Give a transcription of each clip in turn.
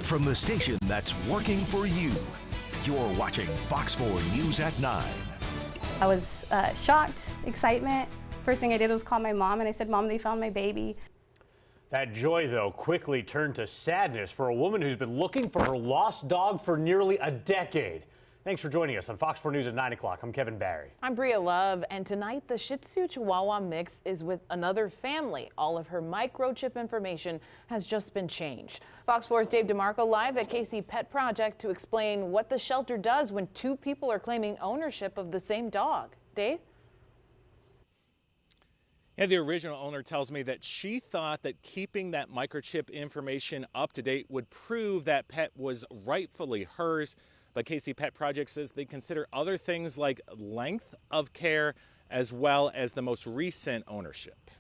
from the station that's working for you. You're watching Fox 4 News at 9. I was shocked, excitement. First thing I did was call my mom and I said, "Mom, they found my baby." That joy, though, quickly turned to sadness for a woman who's been looking for her lost dog for nearly a decade. Thanks for joining us on Fox 4 News at 9 o'clock. I'm Kevin Barry. I'm Bria Love, and tonight the Shih Tzu Chihuahua mix is with another family. All of her microchip information has just been changed. Fox 4's Dave DeMarco live at KC Pet Project to explain what the shelter does when two people are claiming ownership of the same dog. Dave? Yeah, the original owner tells me that she thought that keeping that microchip information up to date would prove that pet was rightfully hers. But KC Pet Project says they consider other things like length of care as well as the most recent ownership.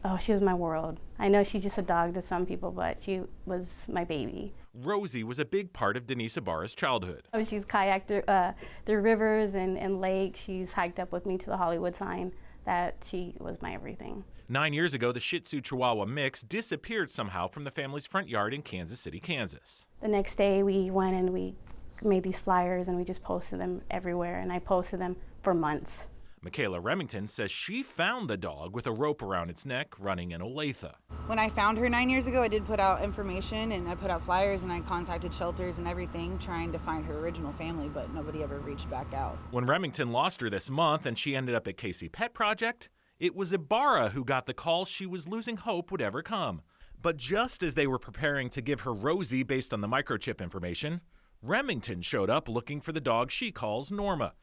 Oh, she was my world. I know she's just a dog to some people, but she was my baby. Rosie was a big part of Denise Ibarra's childhood. She's kayaked through rivers and lakes. She's hiked up with me to the Hollywood sign. That she was my everything. 9 years ago, the Shih Tzu Chihuahua mix disappeared somehow from the family's front yard in Kansas City, Kansas. The next day we went and we made these flyers and we just posted them everywhere, and I posted them for months. Michaela Remington says she found the dog with a rope around its neck running in Olathe. When I found her 9 years ago, I did put out information and I put out flyers and I contacted shelters and everything trying to find her original family, but nobody ever reached back out. When Remington lost her this month and she ended up at KC Pet Project, it was Ibarra who got the call she was losing hope would ever come. But just as they were preparing to give her Rosie based on the microchip information, Remington showed up looking for the dog she calls Norma.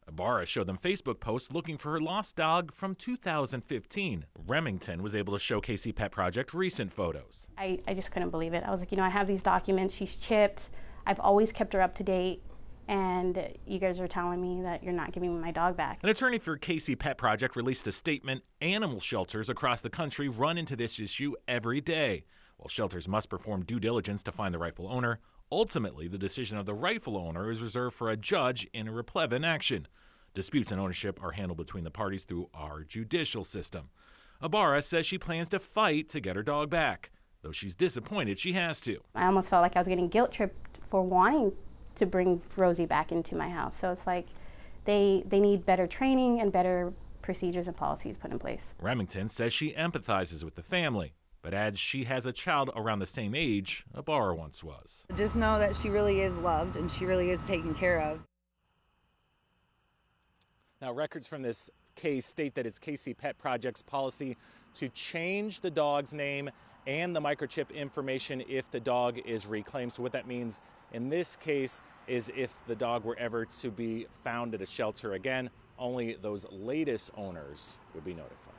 Ibarra showed them Facebook posts looking for her lost dog from 2015. Remington was able to show KC Pet Project recent photos. I just couldn't believe it. I was like, I have these documents. She's chipped. I've always kept her up to date. And you guys are telling me that you're not giving me my dog back. An attorney for KC Pet Project released a statement. Animal shelters across the country run into this issue every day. While shelters must perform due diligence to find the rightful owner, ultimately the decision of the rightful owner is reserved for a judge in a replevin action. Disputes and ownership are handled between the parties through our judicial system. Ibarra says she plans to fight to get her dog back, though she's disappointed she has to. I almost felt like I was getting guilt tripped for wanting to bring Rosie back into my house. So it's like they need better training and better procedures and policies put in place. Remington says she empathizes with the family, but adds she has a child around the same age Ibarra once was. Just know that she really is loved and she really is taken care of. Now, records from this case state that it's KC Pet Project's policy to change the dog's name and the microchip information if the dog is reclaimed. So what that means in this case is if the dog were ever to be found at a shelter again, only those latest owners would be notified.